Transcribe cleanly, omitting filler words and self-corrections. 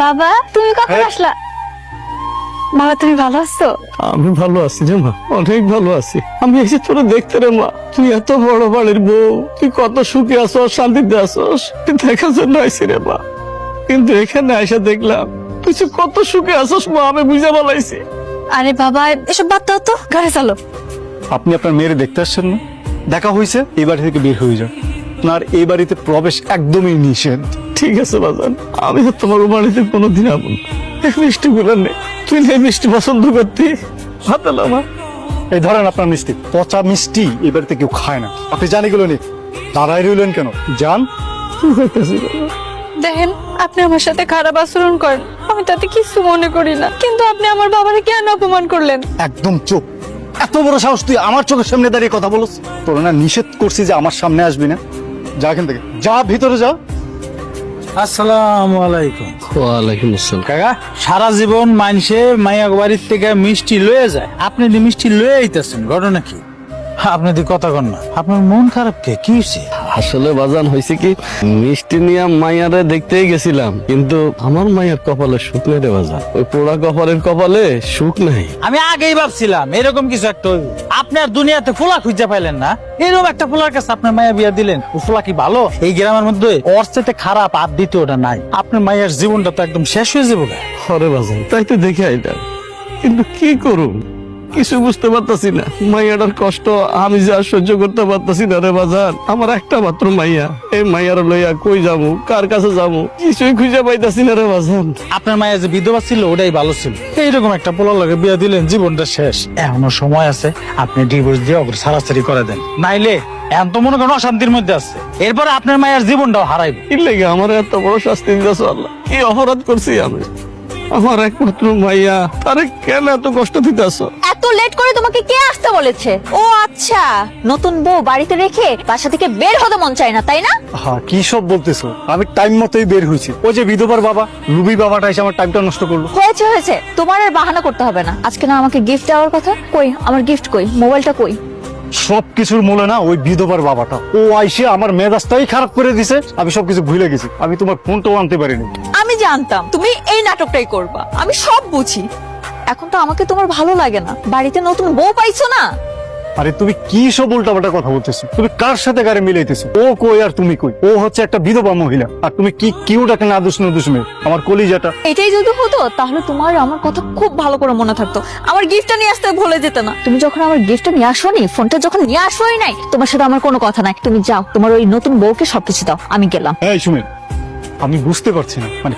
বাবা তুমি কখন আসলা? বাবা তুমি ভালো আছো? আমি ভালো আছি রে মা, অনেক ভালো আছি। আমি এসে তোরা দেখতে রে মা, তুই এত বড় বাড়ির বউ, তুই কত সুখে আছো, শান্তিতে আছো, দেখার জন্য আইসি রে মা। কিন্তু এখানে এসে দেখলাম তুই যে কত সুখে আছোস মা, আমি বুঝে বলাইছি। আরে বাবা এসব বাদ দাও তো, ঘরে চলো। আপনি আপনার মেয়েরে দেখতে আসছেন না? দেখা হয়েছে, এই বাড়ি থেকে বের হয়ে যান। আপনার এই বাড়িতে প্রবেশ একদমই নিষেধ। ঠিক আছে বাজান, আমি তো তোমার বাড়িতে কোনোদিন আবো না। এই মিষ্টি গুলো নে, তুই না এই মিষ্টি পছন্দ করতি, হাতে মা। এই ধরেন আপনার মিষ্টি, পচা মিষ্টি এই বাড়িতে কেউ খায় না। আপনি জানি গেল নি, দাঁড়াই রইলেন কেন? যান। দেখেন আপনি আমার সাথে খারাপ আচরণ করেন, আমি তাতে কিছু মনে করি না, কিন্তু আপনি আমার বাবারে কেন অপমান করলেন? একদম চুপ। এত বড় সাহস তুই আমার চোখের সামনে দাঁড়িয়ে কথা বলছ? তোর না নিষেধ করছি যে আমার সামনে আসবি না। যা এখান থেকে, যা ভিতরে যা। আসসালামু আলাইকুম। ওয়ালাইকুম আসসালাম। কাকা, সারা জীবন মানুষে মাইয়া বাড়ির থেকে মিষ্টি লয়ে যায়, আপনি দি মিষ্টি লয়ে আইতেছেন, ঘটনা কি? আপনি দি কথা কন না, আপনার মন খারাপ কে? কি হয়েছে? আসলে বাজান হয়েছে কি, মিষ্টি নিয়ে মাইয়ারে দেখতেই গেছিলাম, কিন্তু আমার মাইয়ার কপালে সুখ নেই রে বাজান। ওই পোড়া কপালের কপালে সুখ নাই। আমি আগেই ভাবছিলাম এরকম কিছু একটা হইব। আপনার দুনিয়াতে ফুলা খুঁজে পাইলেন না, এরকম একটা ফুলার কাছে আপনার মাইয়া বিয়া দিলেন। ও ফুলা কি ভালো? এই গ্রামের মধ্যে ওর চাইতে খারাপ আর দ্বিতীয়টা নাই। আপনার মাইয়ার জীবনটা তো একদম শেষ হয়ে যাবে। হরে বাজান, তাই তো দেখে আইলাম, কিন্তু কি করুম কিছু বুঝতে পারতাছি না। মাইয়াটার কষ্ট আমি যা সহ্য করতে পারতাছি না রে বাজান। আমার একটা মাত্র মাইয়া, এই মাইয়ার লইয়া কই যাবো, কার কাছে যাবো, কিছুই খুঁজে পাইতাছি না রে বাজান। আপনার মায়ের যে বিধবা ছিল ওটাই ভালো ছিল। এইরকম একটা পোলার লাগে বিয়া দিলেন, জীবনটা শেষ। এখনো সময় আছে, আপনি ডিভোর্স দিয়ে ওকে ছাড়াছাড়ি করে দেন, নাইলে এখন তো মনে করেন অশান্তির মধ্যে আছে। এরপরে আপনার মায়ের জীবনটাও হারাইবে। কি লেগে আমার এত বড় শাস্তি দিতেছ আল্লাহ? কি অপরাধ করছি আমি? আমার একমাত্র মাইয়া, তারে কেন এত কষ্ট দিতেছ? এত লেট করে তোমাকে কে আসতে বলেছে? ও আচ্ছা, নতুন বউ বাড়িতে রেখে বাসা থেকে বের হতে মন চায় না, তাই না? হ্যাঁ, কি সব বলতেছো? আমি টাইম মতোই বের হয়েছি। ওই যে বিধবার বাবা, রুবি বাবাটা এসে আমার টাইমটা নষ্ট করলো। হয়েছে হয়েছে, তোমার আর বাহানা করতে হবে না। আজকে না আমাকে গিফট দেওয়ার কথা, কই আমার গিফট, কই মোবাইলটা কই? সবকিছুর মূলে না ওই বিধবার বাবাটা। ও আইসে আমার মেজাজটাই খারাপ করে দিছে। আমি সবকিছু ভুলে গেছি, আমি তোমার ফোনটাও আনতে পারিনি। আমি জানতাম তুমি এই নাটকটাই করবা, আমি সব বুঝি। এখন তো আমাকে তোমার ভালো লাগে না, বাড়িতে নতুন বউ পাইছো না। আরে তুমি কি সব উল্টাপাল্টা কথা বলতেছো? তুমি কার সাথে গাড়ি মিলাইতেছো? ও কই আর তুমি কই? ও হচ্ছে একটা বিধবা মহিলা, আর তুমি কি কিউট একটা নাদুস নাদুস মেয়ে, আমার কলিজাটা। এটাই যদি হতো তাহলে তোমার আমার কথা খুব ভালো করে মনে থাকতো, আমার গিফটটা নিয়ে আসতে ভুলে যেতে না। তুমি যখন আমার গিফটটা নিয়ে আসোনি, ফোনটা যখন নিয়ে আসোই নাই, তোমার সাথে আমার কোনো কথা নাই। তুমি যাও, তোমার ওই নতুন বউকে সবকিছু দাও, আমি গেলাম। এই সুমেন, আমি বুঝতে পারছি না, মানে